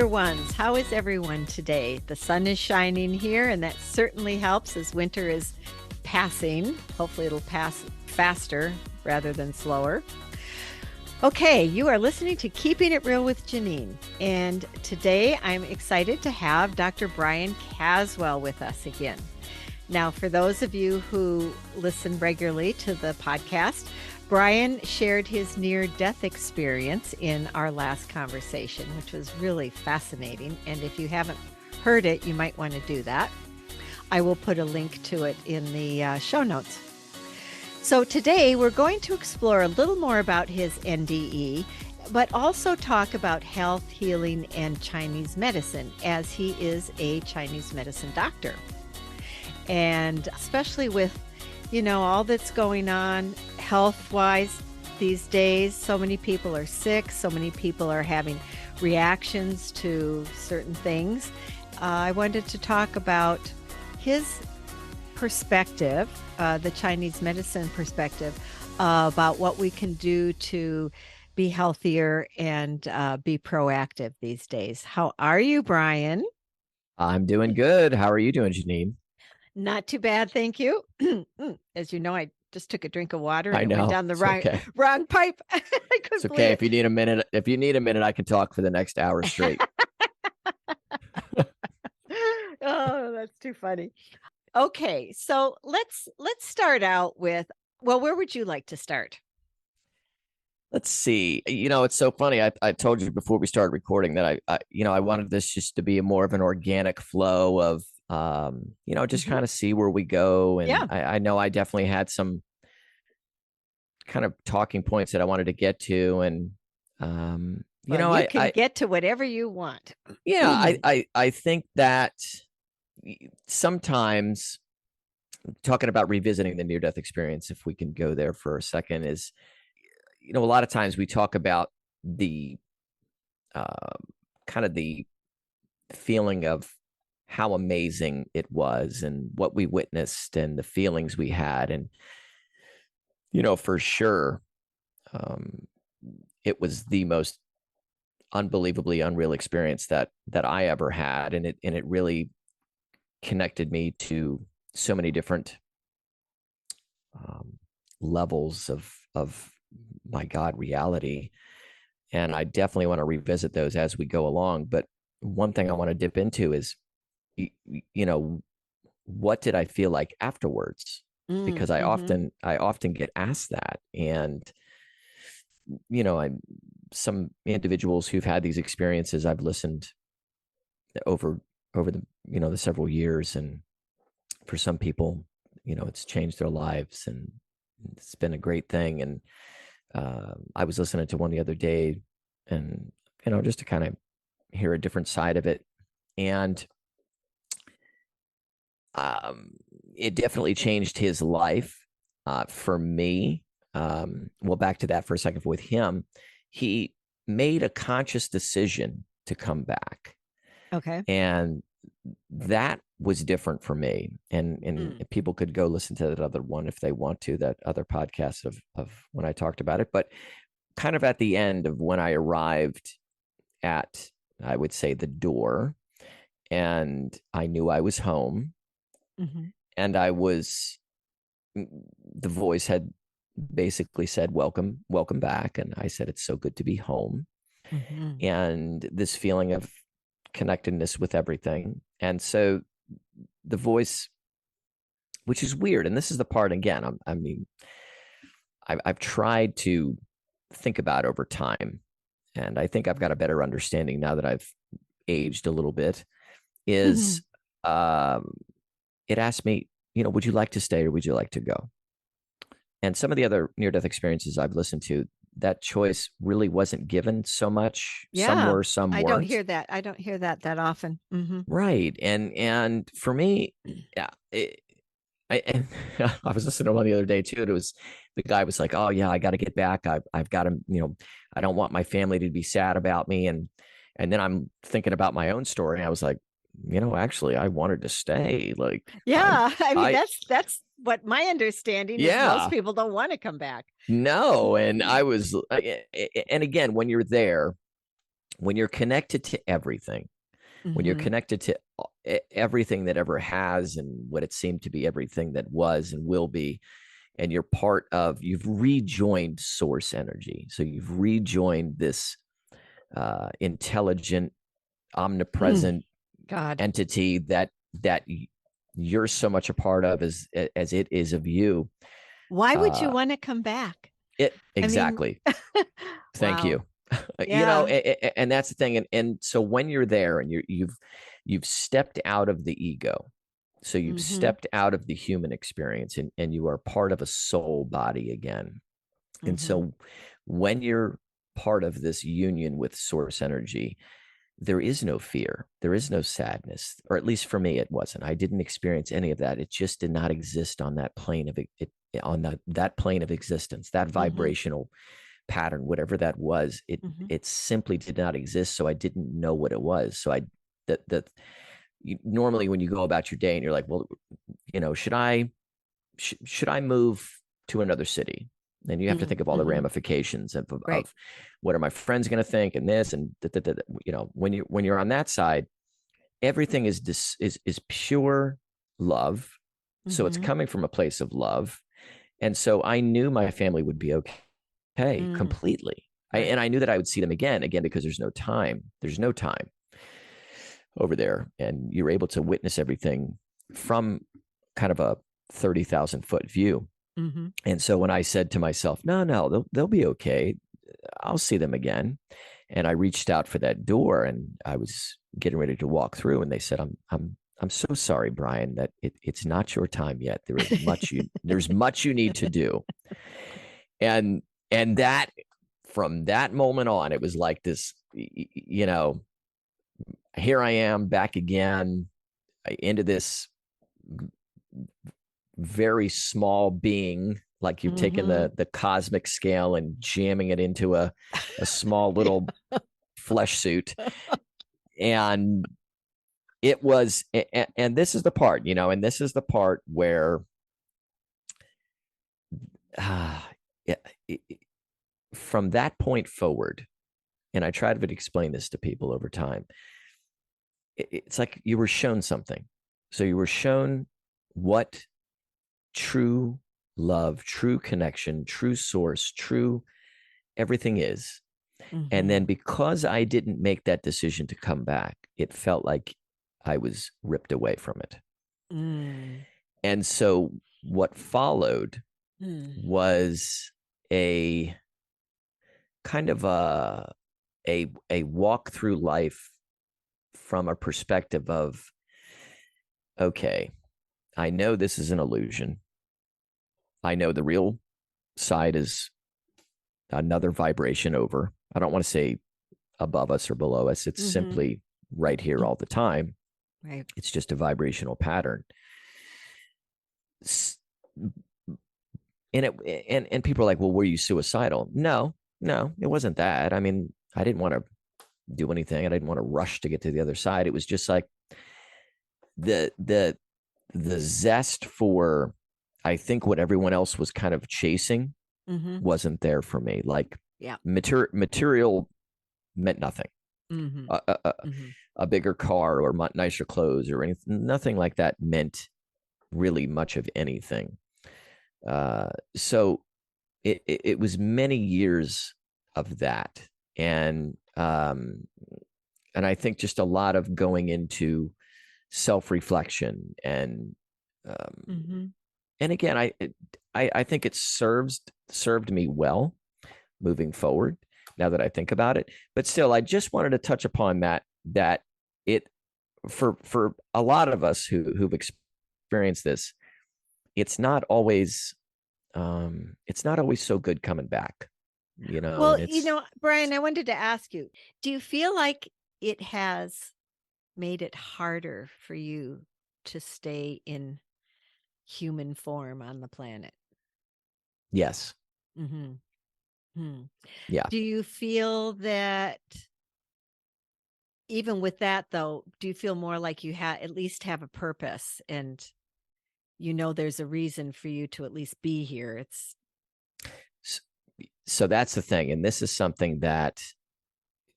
dear ones. How is everyone today? The sun is shining here, and that certainly helps as winter is passing. Hopefully it'll pass faster rather than slower. Okay, you are listening to Keeping It Real with Janine, and today I'm excited to have Dr. Brian Caswell with us again. Now, for those of you who listen regularly to the podcast, Brian shared his near-death experience in our last conversation, which was really fascinating. And if you haven't heard it, you might want to do that. I will put a link to it in the show notes. So today we're going to explore a little more about his NDE, but also talk about health, healing, and Chinese medicine, as he is a Chinese medicine doctor. And especially with all that's going on health-wise these days. So many people are sick. So many people are having reactions to certain things. I wanted to talk about his perspective, the Chinese medicine perspective, about what we can do to be healthier and be proactive these days. How are you, Brian? I'm doing good. How are you doing, Janine? Not too bad, thank you. As you know, I just took a drink of water and I it went know. down the It's wrong okay. wrong pipe. I couldn't It's believe okay. it. If you need a minute, I can talk for the next hour straight. Oh, that's too funny. Okay, so let's start out with, well, where would you like to start? Let's see. It's so funny. I told you before we started recording that I wanted this just to be a more of an organic flow of, just kind of see where we go. And Yeah. I know I definitely had some kind of talking points that I wanted to get to. And, Well, you can get to whatever you want. I think that sometimes talking about revisiting the near-death experience, if we can go there for a second, is, a lot of times we talk about the kind of the feeling of how amazing it was and what we witnessed and the feelings we had. And, for sure, it was the most unbelievably unreal experience that I ever had. And it really connected me to so many different levels of my God reality. And I definitely want to revisit those as we go along. But one thing I want to dip into is, what did I feel like afterwards? Because I often get asked that. And, some individuals who've had these experiences, I've listened over the, the several years. And for some people, it's changed their lives and it's been a great thing. And I was listening to one the other day and, just to kind of hear a different side of it. And it definitely changed his life. For me, well, back to that for a second. With him, he made a conscious decision to come back. Okay. And that was different for me. And people could go listen to that other one if they want to, that other podcast of when I talked about it. But kind of at the end of when I arrived at, I would say, the door, and I knew I was home. And the voice had basically said, welcome back. And I said, it's so good to be home. And this feeling of connectedness with everything. And so the voice, which is weird, and this is the part, again, I've tried to think about over time, and I think I've got a better understanding now that I've aged a little bit, is it asked me, would you like to stay or would you like to go? And some of the other near-death experiences I've listened to, that choice really wasn't given so much. Yeah. Some were, some weren't. I don't hear that often. Right. And for me, yeah, I was listening to one the other day too. And the guy was like, oh yeah, I got to get back. I've got to, I don't want my family to be sad about me. And then I'm thinking about my own story. I was like, actually, I wanted to stay. Like, yeah, I mean, that's what my understanding is. Most people don't want to come back. No. And I was, and again, when you're there, when you're connected to everything, when you're connected to everything that ever has and what it seemed to be everything that was and will be, and you're part of, you've rejoined source energy. So you've rejoined this intelligent, omnipresent God. entity that you're so much a part of as it is of you. Why would you want to come back? Exactly. I mean, Thank you. Yeah. And that's the thing. And so when you're there and you've stepped out of the ego, so you've stepped out of the human experience and you are part of a soul body again. And so when you're part of this union with source energy, there is no fear, there is no sadness, or at least for me, it wasn't. I didn't experience any of that. It just did not exist on that plane of it, on that plane of existence, that vibrational pattern, whatever that was. It simply did not exist. So I didn't know what it was. So normally when you go about your day and you're like, well, should I move to another city? Then you have to think of all the ramifications of what are my friends going to think, and this and when you're on that side, everything is pure love. So it's coming from a place of love, and so I knew my family would be okay completely. And I knew that I would see them again because there's no time. There's no time over there, and you're able to witness everything from kind of a 30,000 foot view. And so when I said to myself, no, they'll be okay, I'll see them again. And I reached out for that door and I was getting ready to walk through, and they said, I'm so sorry, Brian, that it's not your time yet. There's much you need to do. And that, from that moment on, it was like this, here I am back again into this very small being, like you're taking the cosmic scale and jamming it into a small little flesh suit. And it was, and this is the part, and this is the part where from that point forward, and I try to explain this to people over time, it's like you were shown something. So you were shown what true love, true connection, true source, true everything is. And then because I didn't make that decision to come back, it felt like I was ripped away from it. And so what followed was a kind of a walk through life from a perspective of, okay, I know this is an illusion. I know the real side is another vibration over. I don't want to say above us or below us. It's simply right here all the time. Right. It's just a vibrational pattern. And people are like, well, were you suicidal? No, it wasn't that. I mean, I didn't want to do anything. I didn't want to rush to get to the other side. It was just like the zest for, I think, what everyone else was kind of chasing wasn't there for me. Like, material meant nothing. A bigger car or nicer clothes or anything, nothing like that meant really much of anything. So it was many years of that. And I think just a lot of going into self-reflection and again, I think it served me well moving forward now that I think about it. But still, I just wanted to touch upon that it, for a lot of us who've experienced this, it's not always so good coming back, Well, Brian, I wanted to ask you, do you feel like it has made it harder for you to stay in human form on the planet? Yes. Yeah. Do you feel that, even with that though, do you feel more like you at least have a purpose, and there's a reason for you to at least be here? So that's the thing. And this is something that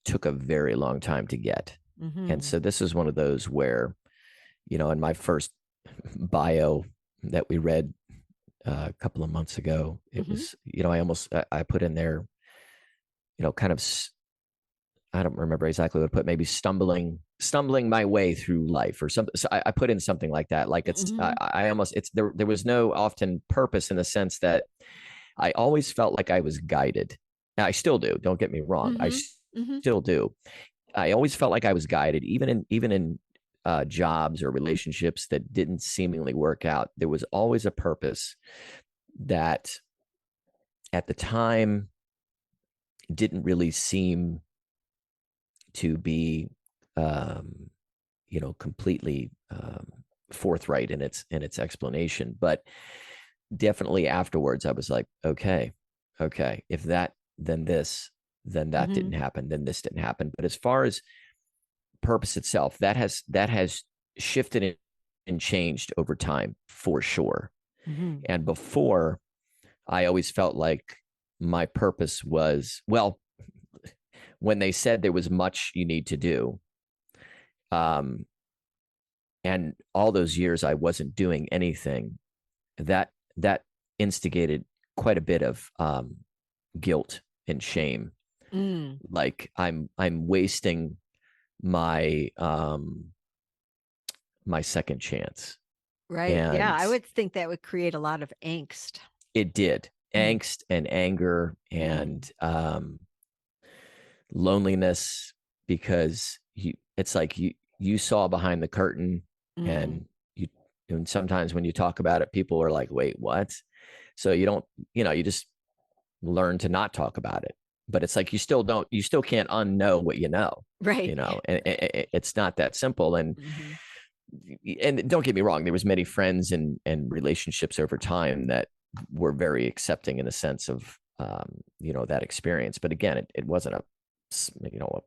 took a very long time to get. And so this is one of those where, you know, in my first bio that we read a couple of months ago, it was, you know, I put in there, you know, kind of, I don't remember exactly what I put, maybe stumbling my way through life or something. So I put in something like that. Like I almost, there was no often purpose in the sense that I always felt like I was guided. Now I still do. Don't get me wrong. I still do. I always felt like I was guided, even in jobs or relationships that didn't seemingly work out. There was always a purpose that at the time didn't really seem to be, you know, completely forthright in its explanation. But definitely afterwards, I was like, okay, if that, then this, then that didn't happen, then this didn't happen. But as far as purpose itself, that has shifted and changed over time for sure. And before, I always felt like my purpose was, well, when they said there was much you need to do, and all those years I wasn't doing anything, that instigated quite a bit of guilt and shame. Like I'm wasting my my second chance. Right. And yeah, I would think that would create a lot of angst. it did. Angst and anger and loneliness, because it's like you saw behind the curtain, and and sometimes when you talk about it, people are like, wait, what? So you don't, you know, you just learn to not talk about it. But it's like you still can't unknow what you know. Right. You know, and it's not that simple. And don't get me wrong, there was many friends and relationships over time that were very accepting in the sense of you know, that experience. But again, it wasn't a, you know,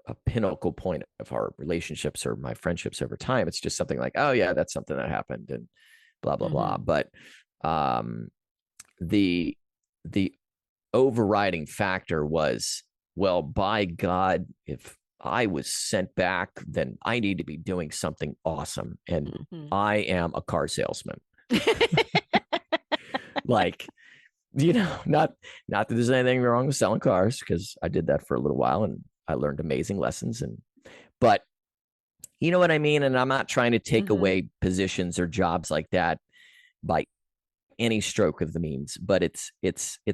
a pinnacle point of our relationships or my friendships over time. It's just something like, oh yeah, that's something that happened and blah blah blah. But the overriding factor was, well, by God, if I was sent back, then I need to be doing something awesome, and I am a car salesman. Like, you know, not that there's anything wrong with selling cars, because I did that for a little while and I learned amazing lessons. But you know what I mean? And I'm not trying to take away positions or jobs like that by any stroke of the means, but it's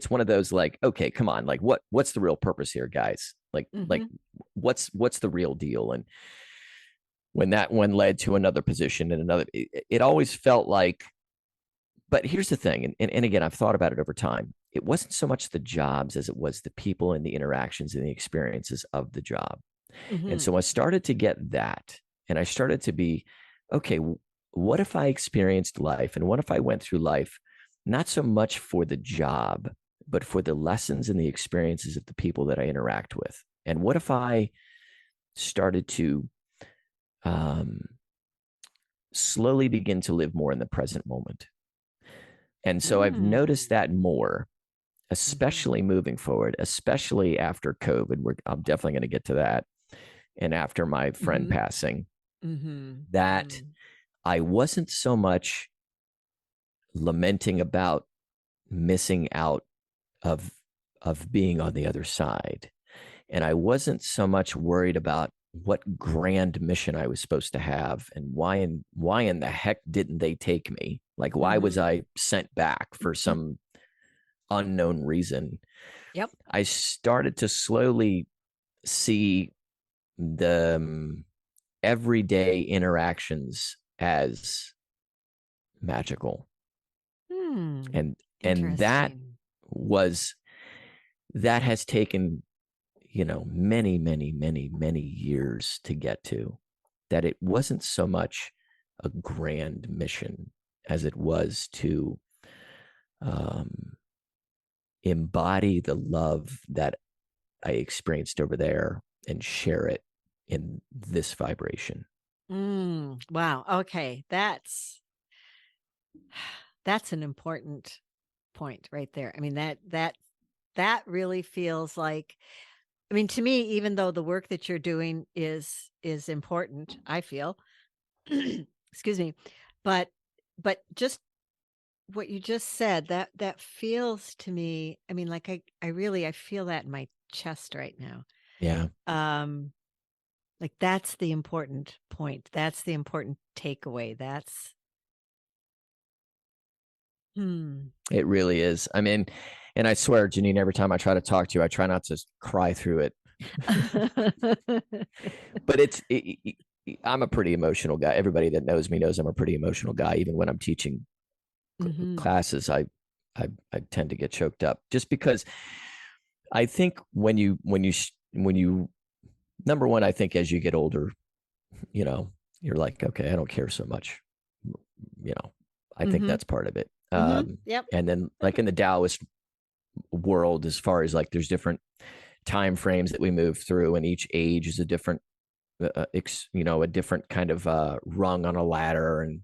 one of those, like, okay, come on, like what's the real purpose here, guys? Like what's the real deal? And when that one led to another position and another, it always felt like, but here's the thing, and again, I've thought about it over time. It wasn't so much the jobs as it was the people and the interactions and the experiences of the job. And so I started to get that, and I started to be, okay, what if I experienced life, and what if I went through life not so much for the job, but for the lessons and the experiences of the people that I interact with? And what if I started to slowly begin to live more in the present moment? And so I've noticed that more, especially moving forward, especially after COVID. I'm definitely going to get to that. And after my friend passing, that I wasn't so much lamenting about missing out of being on the other side. And I wasn't so much worried about what grand mission I was supposed to have, and why in the heck didn't they take me? Like, why was I sent back for some unknown reason? Yep. I started to slowly see the everyday interactions as magical. And that has taken, you know, many years to get to. That it wasn't so much a grand mission as it was to embody the love that I experienced over there and share it in this vibration. Wow. Okay. That's an important point right there. I mean, that really feels like I mean, to me, even though the work that you're doing is important, I feel, excuse me, but just what you just said, that feels to me, I mean, like I really I feel that in my chest right now. Yeah, Um, like that's the important point. That's the important takeaway. That's hmm. it really is. I mean, and I swear, Janine, every time I try to talk to you, I try not to cry through it. But I'm a pretty emotional guy. Everybody that knows me knows I'm a pretty emotional guy. Even when I'm teaching Mhm. classes, I tend to get choked up just because I think when you number one, I think as you get older, you know, you're like, okay, I don't care so much. You know, I think Mhm. that's part of it. Mhm. Yep. And then like in the Taoist world, as far as like there's different time frames that we move through, and each age is a different, a different kind of rung on a ladder. And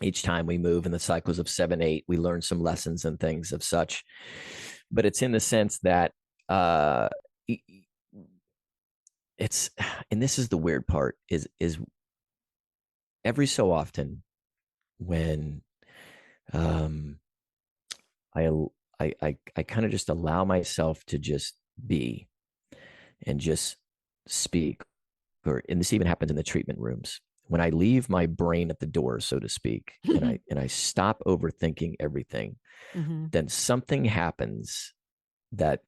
each time we move in the cycles of 7, 8, we learn some lessons and things of such. But it's in the sense that uh, it's, and this is the weird part, is every so often when um, I I kind of just allow myself to just be and just speak, or and this even happens in the treatment rooms. When I leave my brain at the door, so to speak, and I stop overthinking everything, Mhm. then something happens that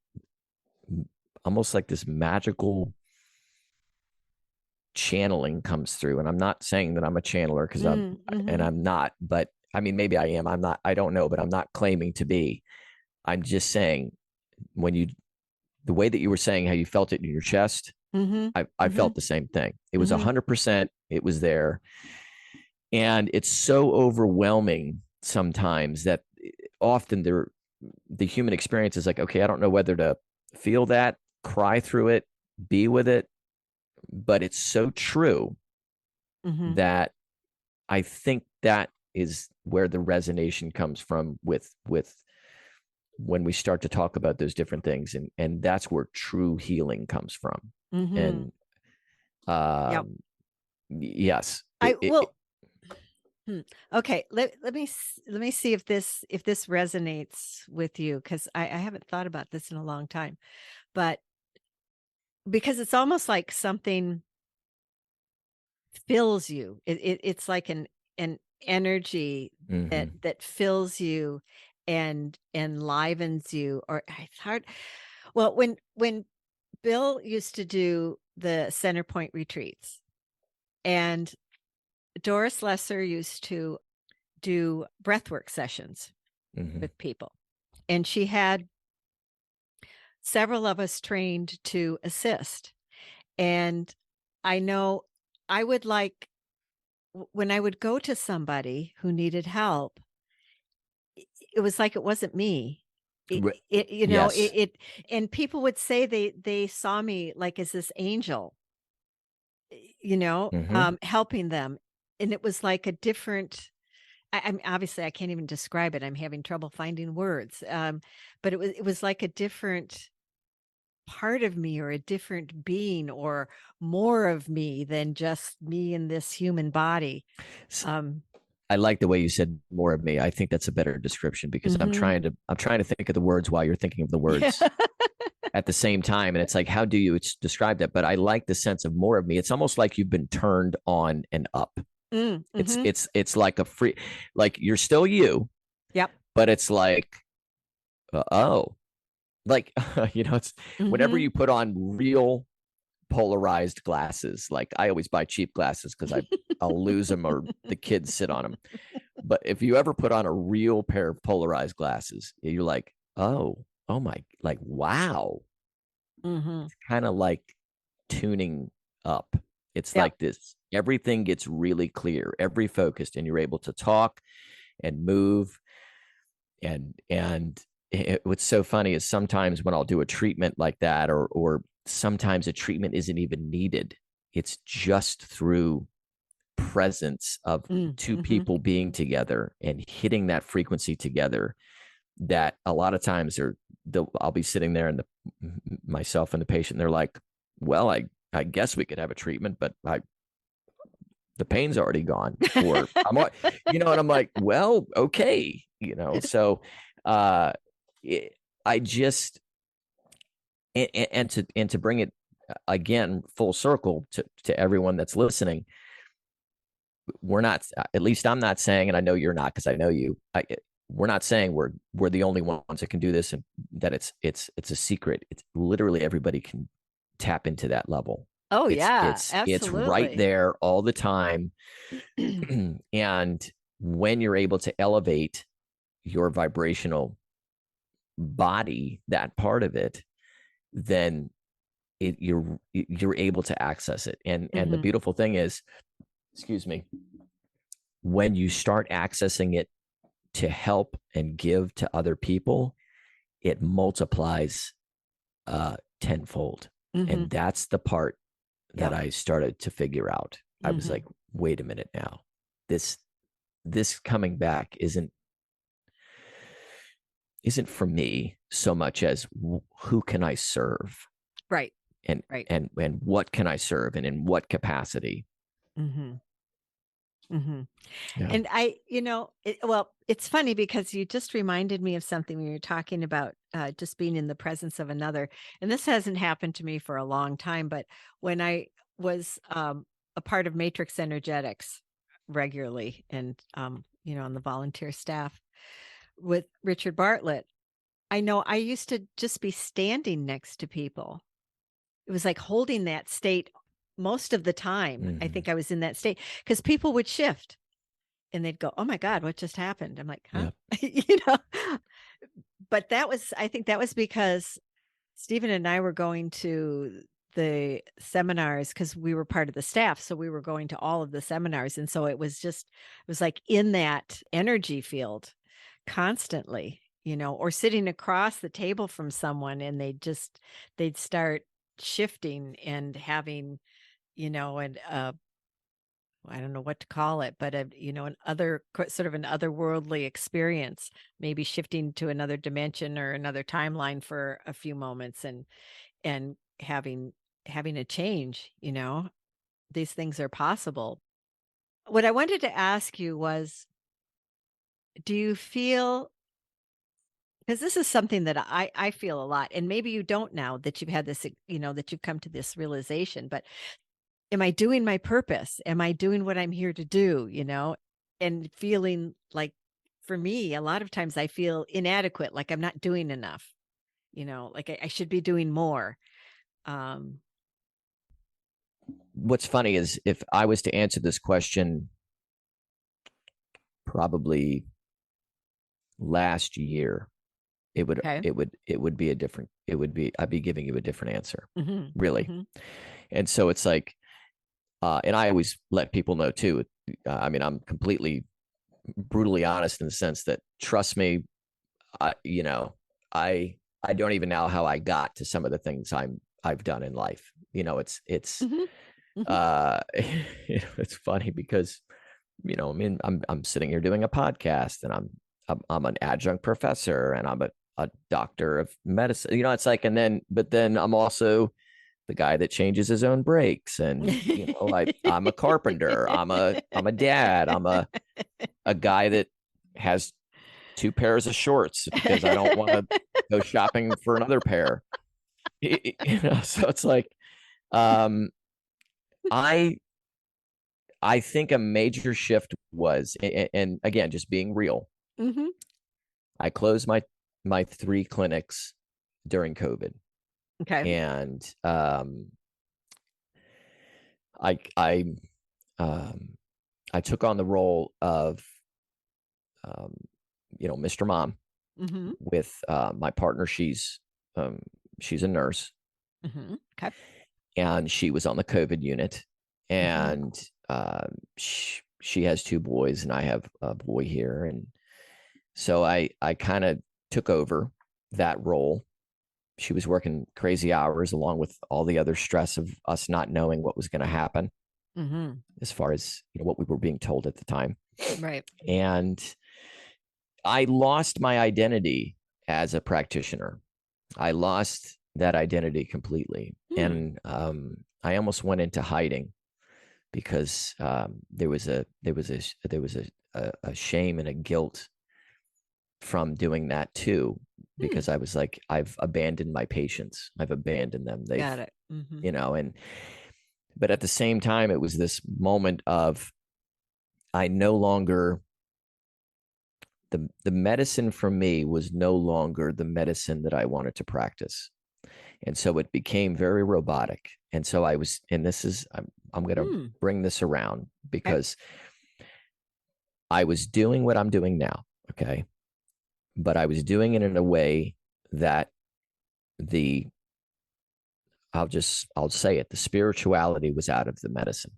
almost like this magical channeling comes through. And I'm not saying that I'm a channeler because Mm, mhm. I'm not, but I mean, maybe I am. I'm not, I don't know, but I'm not claiming to be. I'm just saying when you, the way that you were saying how you felt it in your chest, Mhm. I Mhm. felt the same thing. It was Mhm. 100%. It was there. And it's so overwhelming sometimes that often the human experience is like, okay, I don't know whether to feel that, cry through it, be with it, but it's so true Mhm. that I think that is where the resonation comes from with when we start to talk about those different things, and that's where true healing comes from. Mhm. And Yep. yes, I will hmm. Okay, let me see if this resonates with you because I haven't thought about this in a long time, but because it's almost like something fills you. It's like an energy mm-hmm, that fills you and enlivens you. Or it's hard. Well, when Bill used to do the center point retreats, and Doris Lesser used to do breathwork sessions mm-hmm. with people. And she had several of us trained to assist. And I know I would like when I would go to somebody who needed help, it was like it wasn't me. You know, Yes. and people would say they saw me like as this angel, Mm-hmm. helping them. And it was like a different, I'm obviously I can't even describe it. I'm having trouble finding words. But it was like a different part of me or a different being or more of me than just me in this human body. Um, I like the way you said more of me. I think that's a better description because mhm. I'm trying to think of the words while you're thinking of the Yeah. words at the same time. And it's like, how do you describe that? But I like the sense of more of me. It's almost like you've been turned on and up. Mhm. It's like a free, like you're still you, Yep. but it's like, oh, like, it's whenever Mhm. you put on real polarized glasses, like I always buy cheap glasses because I'll lose them or the kids sit on them. But if you ever put on a real pair of polarized glasses, you're like, oh my, like, wow. Mhm. It's kind of like tuning up. It's Yep. like this. Everything gets really clear, every focused, and you're able to talk and move. What's so funny is sometimes when I'll do a treatment like that, or sometimes a treatment isn't even needed. It's just through presence of two Mhm. people being together and hitting that frequency together that a lot of times I'll be sitting there, and myself and the patient, they're like, well, I guess we could have a treatment, but the pain's already gone, or and I'm like, well, okay, so I just, and to bring it again full circle to everyone that's listening, we're not, at least I'm not saying, and I know you're not, because I know you, we're not saying we're the only ones that can do this, and that it's a secret. It's literally everybody can tap into that level. Oh, yeah, It's absolutely. right there all the time. And when you're able to elevate your vibrational body, that part of it, then you're able to access it. And the beautiful thing is, excuse me, when you start accessing it to help and give to other people, it multiplies tenfold. And that's the part that I started to figure out. I was like, wait a minute now, this coming back isn't for me so much as who can I serve, right? And what can I serve, and in what capacity. Yeah. And well, it's funny because you just reminded me of something when you were talking about just being in the presence of another. And this hasn't happened to me for a long time, but when I was a part of Matrix Energetics regularly, and on the volunteer staff with Richard Bartlett, I know I used to just be standing next to people. It was like holding that state most of the time. I think I was in that state because people would shift and they'd go, oh my God, what just happened? I'm like, huh? Yep. But I think that was because Stephen and I were going to the seminars because we were part of the staff. So we were going to all of the seminars. And so it was like in that energy field constantly, or sitting across the table from someone, and they'd start shifting and having, I don't know what to call it, but an otherworldly experience, maybe shifting to another dimension or another timeline for a few moments, and having a change. These things are possible. What I wanted to ask you was, do you feel, because this is something that I feel a lot, and maybe you don't now that you've had this, that you've come to this realization, but am I doing my purpose? Am I doing what I'm here to do? And feeling like, for me, a lot of times I feel inadequate, like I'm not doing enough, like I should be doing more. What's funny is, if I was to answer this question probably last year, it would be a different, I'd be giving you a different answer, really. And so it's like, and I always let people know too. I mean, I'm completely brutally honest in the sense that, trust me, I don't even know how I got to some of the things I've done in life. It's it's funny because, I mean, I'm sitting here doing a podcast, and I'm an adjunct professor, and I'm a doctor of medicine. It's like, but then I'm also the guy that changes his own brakes, and I'm a carpenter, I'm a dad, I'm a guy that has 2 pairs of shorts because I don't want to go shopping for another pair. So it's like, I think a major shift was, and again, just being real, I closed my 3 clinics during COVID. Okay. And I took on the role of Mr. Mom, with my partner. She's a nurse. Okay. And she was on the COVID unit, and she has 2 boys, and I have a boy here, and so I kind of took over that role. She was working crazy hours, along with all the other stress of us not knowing what was going to happen, as far as what we were being told at the time. Right. And I lost my identity as a practitioner. I lost that identity completely. And I almost went into hiding because there was a shame and a guilt from doing that too, because I was like, I've abandoned my patients. I've abandoned them. They've, Got it. but at the same time, it was this moment of, I no longer, the medicine for me was no longer the medicine that I wanted to practice. And so it became very robotic. And so I was, and this is, I'm going to bring this around because I was doing what I'm doing now. Okay. But I was doing it in a way that I'll say it, the spirituality was out of the medicine.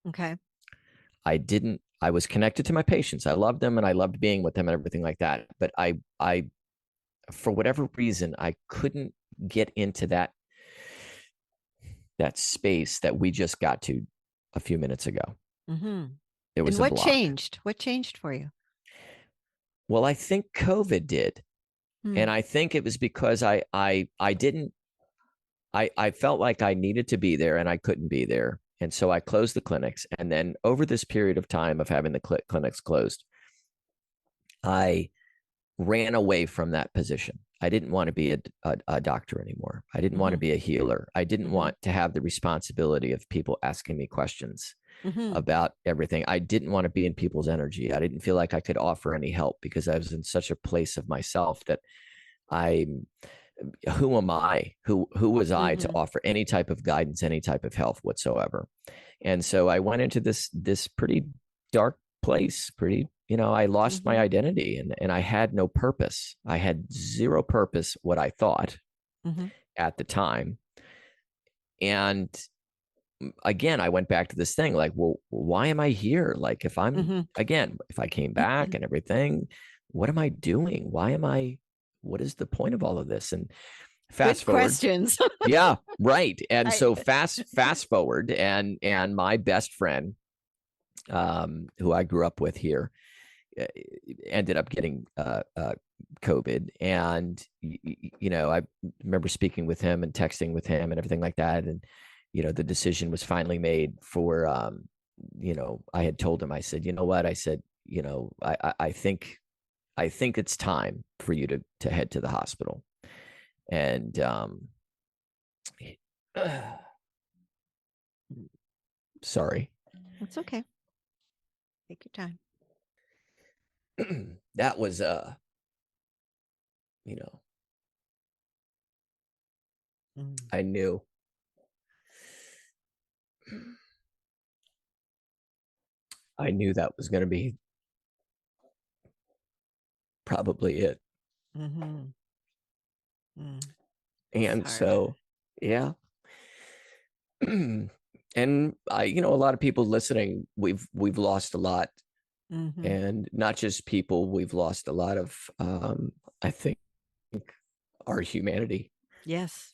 Okay. I was connected to my patients. I loved them and I loved being with them and everything like that. But I, for whatever reason, I couldn't get into that space that we just got to a few minutes ago. It was and what a block. changed? What changed for you? Well, I think COVID did. And I think it was because I felt like I needed to be there and I couldn't be there. And so I closed the clinics. And then over this period of time of having the clinics closed, I ran away from that position. I didn't want to be a doctor anymore. I didn't want to be a healer. I didn't want to have the responsibility of people asking me questions about everything. I didn't want to be in people's energy. I didn't feel like I could offer any help because I was in such a place of myself that who am I? Who was I to offer any type of guidance, any type of help whatsoever? And so I went into this pretty dark place, I lost my identity and I had no purpose. I had zero purpose, what I thought at the time. And again, I went back to this thing like, well, why am I here? Like if I'm, again, if I came back and everything, what am I doing? What is the point of all of this? And fast forward questions. Yeah, right. And so fast forward and my best friend, who I grew up with here, ended up getting COVID. And, I remember speaking with him and texting with him and everything like that. And, the decision was finally made for, I had told him, I said, you know what? I said, I think it's time for you to head to the hospital. And, sorry. It's okay. Take your time. That was, I knew. I knew that was going to be probably it. And so, yeah. And a lot of people listening, we've lost a lot. And not just people, we've lost a lot of, I think, our humanity. Yes.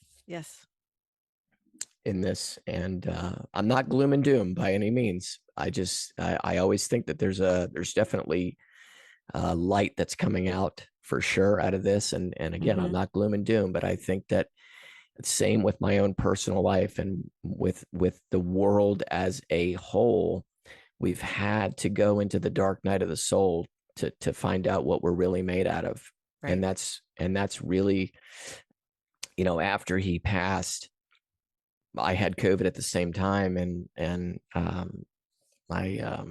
In this. And I'm not gloom and doom by any means. I always think that there's definitely light that's coming out for sure out of this. And again, I'm not gloom and doom, but I think that same with my own personal life and with the world as a whole. We've had to go into the dark night of the soul to find out what we're really made out of. Right. And that's really, after he passed, I had COVID at the same time. And my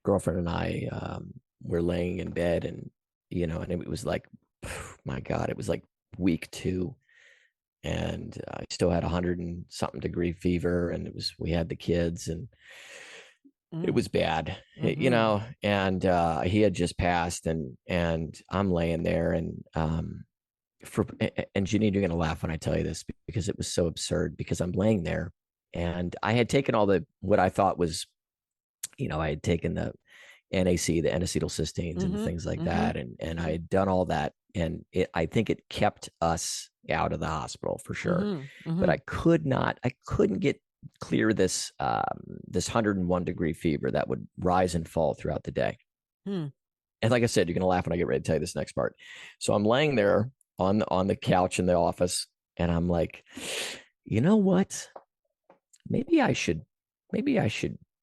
girlfriend and I were laying in bed and it was like, my God, it was like week 2. And I still had 100 and something degree fever, and we had the kids, and it was bad, and he had just passed, and I'm laying there, and Janine, you're gonna laugh when I tell you this because it was so absurd. Because I'm laying there, and I had taken all what I thought was, I had taken the NAC, the N-acetylcysteines, and things like that, and I had done all that, and I think it kept us out of the hospital for sure. But I couldn't get clear this 101 degree fever that would rise and fall throughout the day. And like I said, you're gonna laugh when I get ready to tell you this next part. So I'm laying there on the couch in the office, and I'm like, you know what? Maybe I should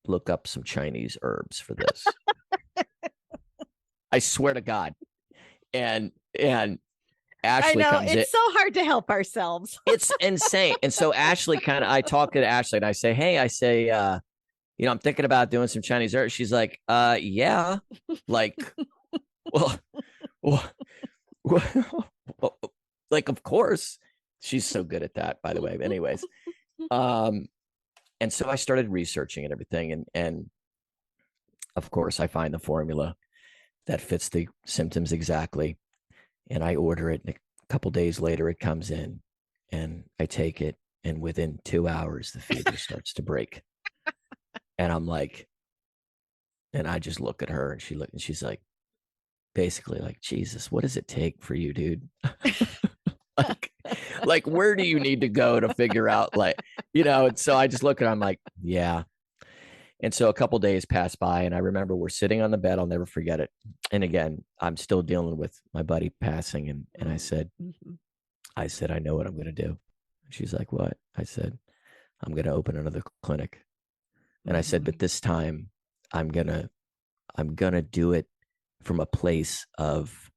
look up some Chinese herbs for this. I swear to God. And Ashley comes in. It's so hard to help ourselves. It's insane. And so Ashley I talk to Ashley and I say, hey, I'm thinking about doing some Chinese herbs. She's like, yeah, like, well, like, of course. She's so good at that, by the way. Anyways, and so I started researching and everything, and of course I find the formula that fits the symptoms exactly, and I order it, and a couple days later it comes in, and I take it, and within 2 hours the fever starts to break, and I'm like, and I just look at her, and she's like, basically like, Jesus, what does it take for you, dude? like where do you need to go to figure out, like, and so I just look at her, I'm like, yeah. And so a couple days pass by, and I remember we're sitting on the bed. I'll never forget it. And again, I'm still dealing with my buddy passing, and I said, I know what I'm going to do. She's like, what? I said, I'm going to open another clinic. And I said, but this time I'm going to do it from a place of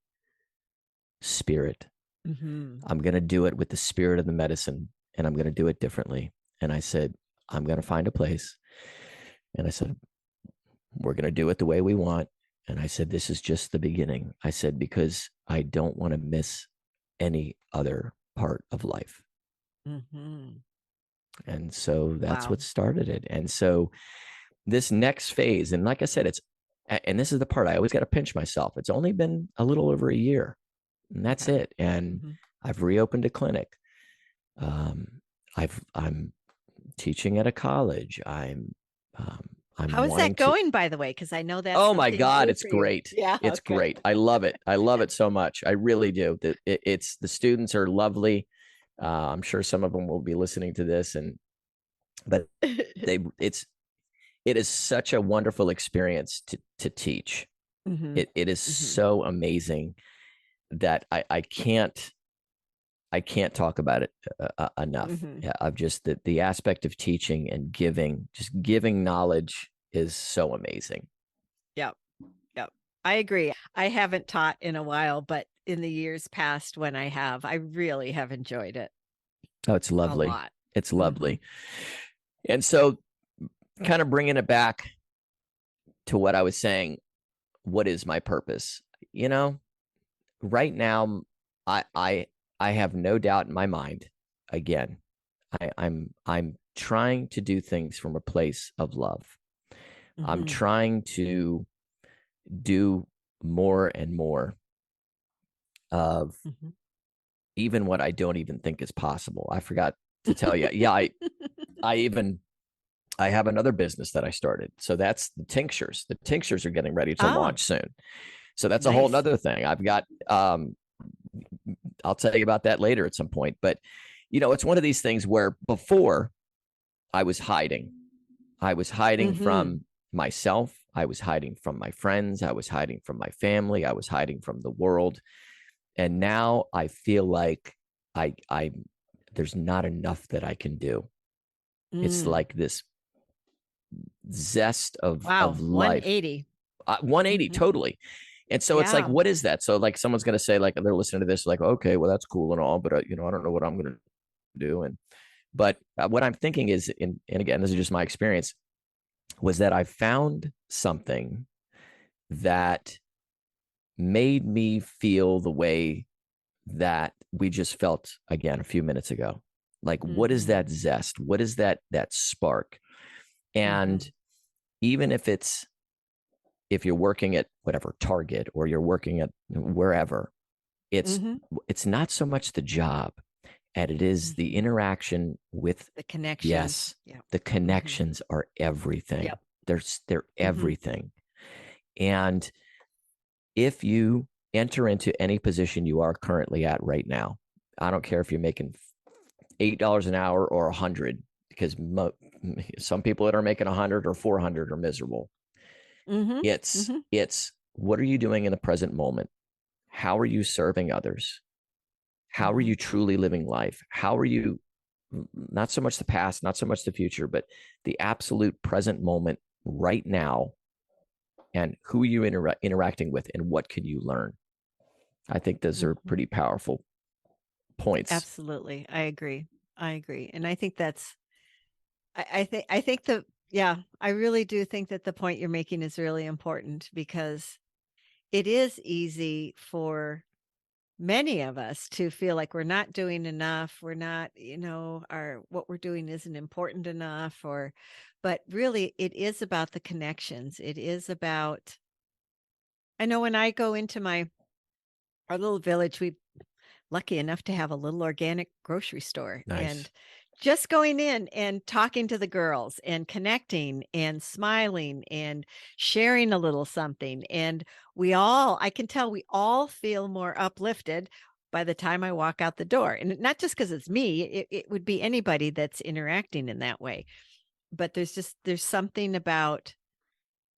spirit. I'm going to do it with the spirit of the medicine, and I'm going to do it differently. And I said, I'm going to find a place. And I said, we're going to do it the way we want. And I said, this is just the beginning. I said, because I don't want to miss any other part of life. And so that's what started it. And so this next phase, and like I said, and this is the part I always got to pinch myself. It's only been a little over a year, and that's it. And I've reopened a clinic. I'm teaching at a college. How is that going, by the way? Because I know that. Oh my God, it's great. Yeah, it's great. I love it. I love it so much. I really do. It's the students are lovely. I'm sure some of them will be listening to this, but it is such a wonderful experience to teach. It is so amazing that I can't talk about it enough. Yeah, of just the aspect of teaching and giving knowledge is so amazing. Yep. I agree. I haven't taught in a while, but in the years past when I have, I really have enjoyed it. Oh, it's lovely. A lot. It's lovely. And so kind of bringing it back to what I was saying, what is my purpose? Right now, I have no doubt in my mind. Again, I'm trying to do things from a place of love. I'm trying to do more and more of even what I don't even think is possible. I forgot to tell you. Yeah, I have another business that I started. So that's the tinctures. The tinctures are getting ready to launch soon. So that's a whole nother thing. I've got, I'll tell you about that later at some point. But, it's one of these things where before I was hiding. I was hiding from myself. I was hiding from my friends. I was hiding from my family. I was hiding from the world. And now I feel like there's not enough that I can do. It's like this zest of life. 180. 180, totally. And so it's like, what is that? So like someone's going to say, like, they're listening to this, like, okay, well, that's cool and all, but I don't know what I'm going to do. But what I'm thinking is, and again, this is just my experience, was that I found something that made me feel the way that we just felt again a few minutes ago. Like, what is that zest? What is that spark? And even if you're working at whatever Target or you're working at wherever, it's not so much the job and it is the interaction with the connections. Yes. The connections are everything. They're everything. And if you enter into any position you are currently at right now, I don't care if you're making $8 an hour or $100, because some people that are making $100 or $400 are miserable. It's what are you doing in the present moment? How are you serving others? How are you truly living life? How are you, not so much the past, not so much the future, but the absolute present moment right now, and who are you interacting with, and what can you learn? I think those are pretty powerful points. Absolutely. I agree. I agree. And I think that's I think the yeah, I really do think that the point you're making is really important, because it is easy for many of us to feel like we're not doing enough, we're not, our what we're doing isn't important enough, but really it is about the connections. It is about, I know when I go into our little village, we lucky enough to have a little organic grocery store, Nice. and just going in and talking to the girls and connecting and smiling and sharing a little something, and I can tell we all feel more uplifted by the time I walk out the door. And not just because it's me, it would be anybody that's interacting in that way. But there's something about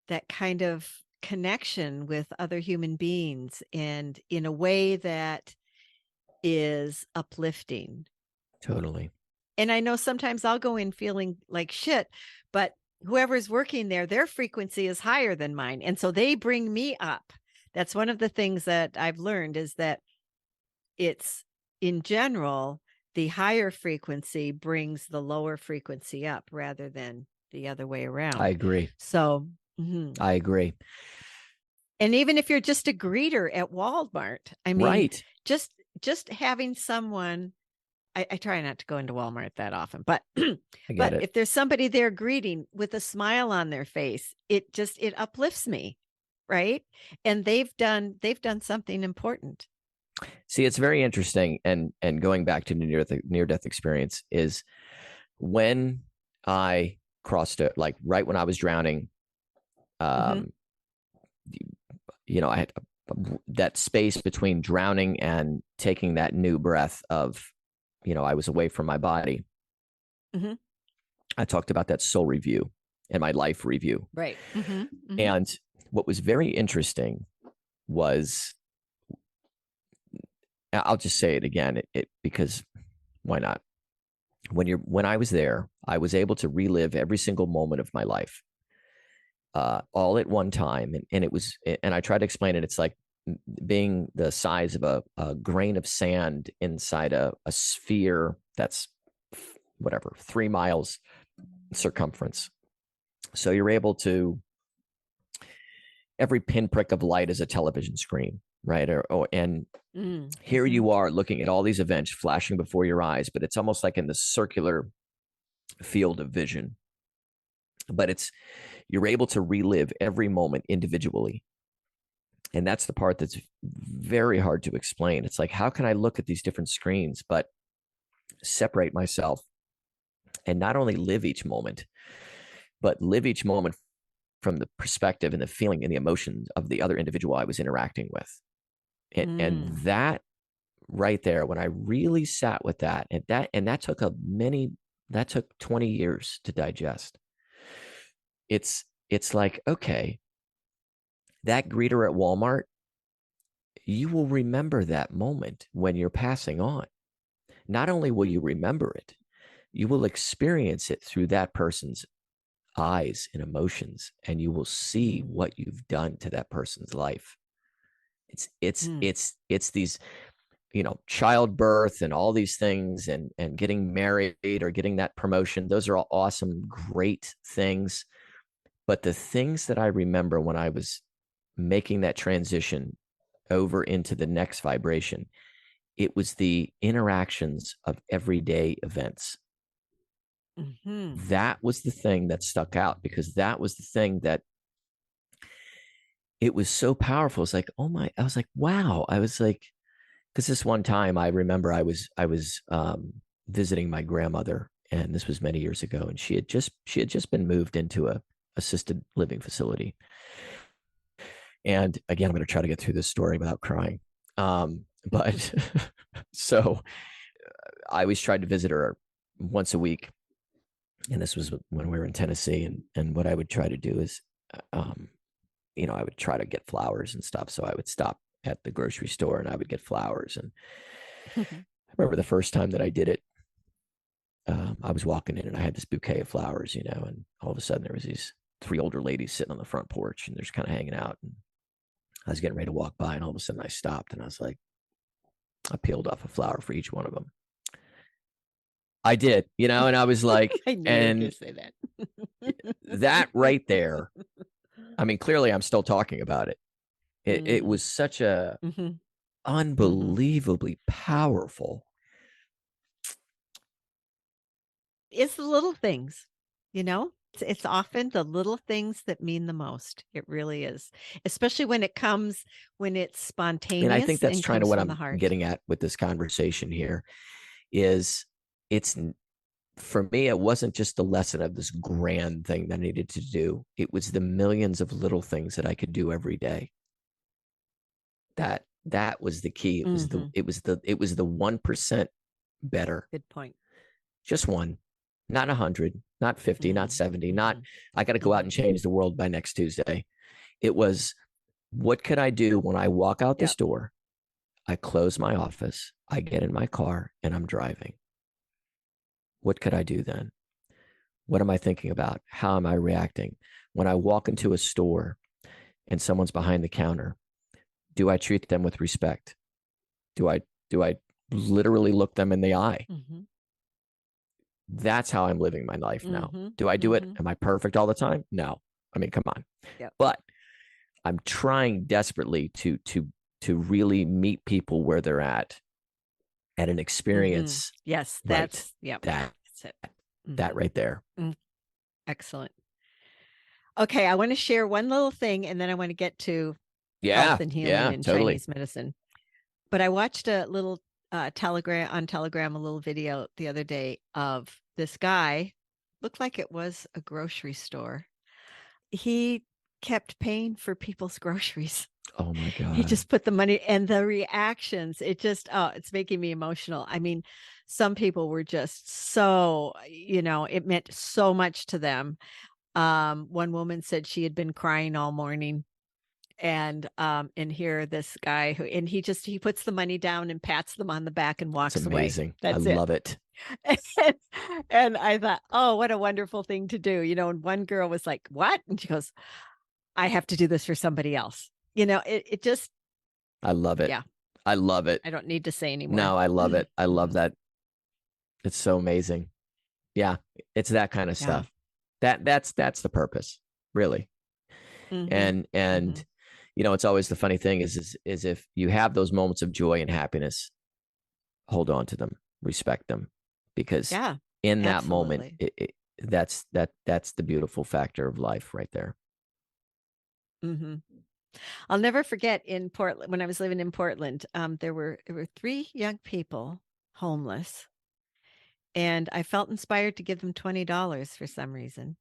that kind of connection with other human beings, and in a way that is uplifting. Totally. And I know sometimes I'll go in feeling like shit, but whoever's working there, their frequency is higher than mine. And so they bring me up. That's one of the things that I've learned, is that it's, in general, the higher frequency brings the lower frequency up rather than the other way around. I agree. So, I agree. and even if you're just a greeter at Walmart, I mean, Right. just having someone, I try not to go into Walmart that often, but I get but it. if there's somebody there greeting with a smile on their face, it uplifts me, right? And they've done something important. See, it's very interesting, and going back to near death experience is when I crossed it, like right when I was drowning. I had that space between drowning and taking that new breath of, I was away from my body. I talked about that soul review and my life review. Right. And what was very interesting was, I'll just say it again, because why not? When I was there, I was able to relive every single moment of my life, all at one time. And I try to explain it. It's like being the size of a grain of sand inside a sphere that's whatever, 3 miles circumference. So you're able to, every pinprick of light is a television screen, right? And here you are looking at all these events flashing before your eyes, but it's almost like in the circular field of vision. But you're able to relive every moment individually. And that's the part that's very hard to explain. It's like, how can I look at these different screens, but separate myself and not only live each moment, but live each moment from the perspective and the feeling and the emotions of the other individual I was interacting with. And that right there, when I really sat with that, that took 20 years to digest. It's like, okay, that greeter at Walmart, you will remember that moment when you're passing on. Not only will you remember it, you will experience it through that person's eyes and emotions, and you will see what you've done to that person's life. It's these, childbirth and all these things, and getting married or getting that promotion. Those are all awesome, great things. But the things that I remember when I was making that transition over into the next vibration, it was the interactions of everyday events. That was the thing that stuck out, because that was the thing that, it was so powerful. It's like, I was like, wow. I was like, because this one time I remember I was visiting my grandmother, and this was many years ago, and she had just been moved into a assisted living facility. And again, I'm going to try to get through this story without crying. But so I always tried to visit her once a week. And this was when we were in Tennessee. And what I would try to do is, I would try to get flowers and stuff. So I would stop at the grocery store and I would get flowers. I remember the first time that I did it. I was walking in and I had this bouquet of flowers, and all of a sudden there was these 3 older ladies sitting on the front porch and they're just kind of hanging out. And I was getting ready to walk by, and all of a sudden I stopped and I was like, I peeled off a flower for each one of them. I did, and I was like, I knew and you were going to say that. that right there, I mean, clearly I'm still talking about it. It was such a unbelievably powerful. It's the little things, it's often the little things that mean the most. It really is, especially when it's spontaneous And I think that's kind of comes what from the I'm heart. getting at with this conversation here is it's, for me, it wasn't just the lesson of this grand thing that I needed to do. It was the millions of little things that I could do every day. That was the key. It was the 1% better. Good point. Just one, not 100, not 50, not 70, not I got to go out and change the world by next Tuesday. It was, what could I do when I walk out this door? I close my office, I get in my car, and I'm driving. What could I do then? What am I thinking about? How am I reacting? When I walk into a store and someone's behind the counter, do I treat them with respect? Do I literally look them in the eye? That's how I'm living my life now. Do I do it? Am I perfect all the time? No. I mean, come on. But I'm trying desperately to really meet people where they're at an experience. Yes, that's it. That right there. Excellent. Okay, I want to share one little thing, and then I want to get to health and healing and totally. Chinese medicine. But I watched a little Telegram a little video the other day of this guy. Looked like it was a grocery store. He kept paying for people's groceries. Oh my God. He just put the money, and the reactions, it's making me emotional. I mean, some people were just so, it meant so much to them. One woman said she had been crying all morning. And here this guy he puts the money down and pats them on the back and walks away. Amazing. That's I love it. And I thought, oh, what a wonderful thing to do. And one girl was like, what? And she goes, I have to do this for somebody else. It just. I love it. Yeah. I love it. I don't need to say anymore. No, I love it. I love that. It's so amazing. Yeah. It's that kind of stuff. That's the purpose, really. And it's always the funny thing is if you have those moments of joy and happiness, hold on to them, respect them, because in that moment, that's the beautiful factor of life right there. I'll never forget in Portland, when I was living in Portland, there were 3 young people homeless, and I felt inspired to give them $20 for some reason.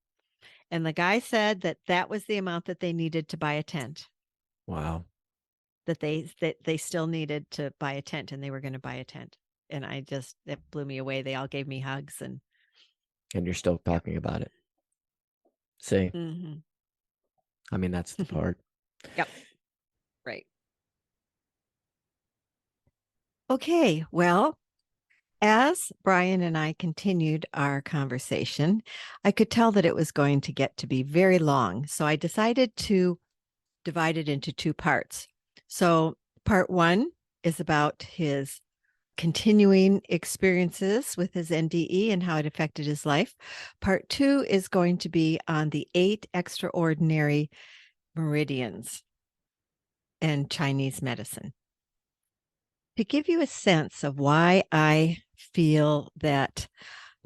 And the guy said that was the amount that they needed to buy a tent. Wow. That they still needed to buy a tent, and they were going to buy a tent. And it blew me away. They all gave me hugs, and you're still talking about it. See? I mean, that's the part. Yep. Right. Okay. Well, as Brian and I continued our conversation, I could tell that it was going to get to be very long. So I decided to divide it into 2 parts. So part 1 is about his continuing experiences with his NDE and how it affected his life. Part 2 is going to be on the 8 extraordinary meridians and Chinese medicine. To give you a sense of why I feel that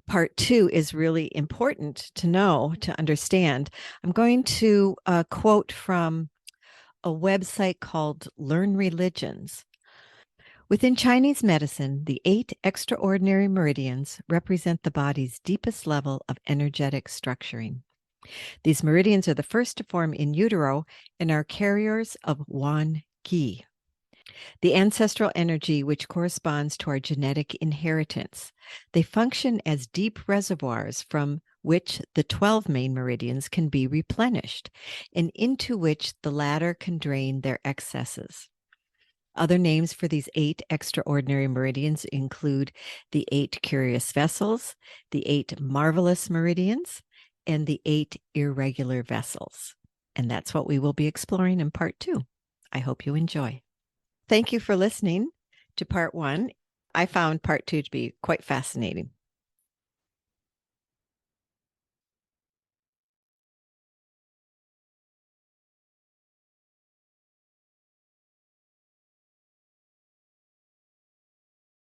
part 2 is really important to know, to understand, I'm going to quote from a website called Learn Religions. Within Chinese medicine, the 8 extraordinary meridians represent the body's deepest level of energetic structuring. These meridians are the first to form in utero and are carriers of Wan Qi, the ancestral energy which corresponds to our genetic inheritance. They function as deep reservoirs from which the 12 main meridians can be replenished, and into which the latter can drain their excesses. Other names for these 8 extraordinary meridians include the 8 curious vessels, the 8 marvelous meridians, and the 8 irregular vessels. And that's what we will be exploring in part 2. I hope you enjoy. Thank you for listening to part 1. I found part 2 to be quite fascinating.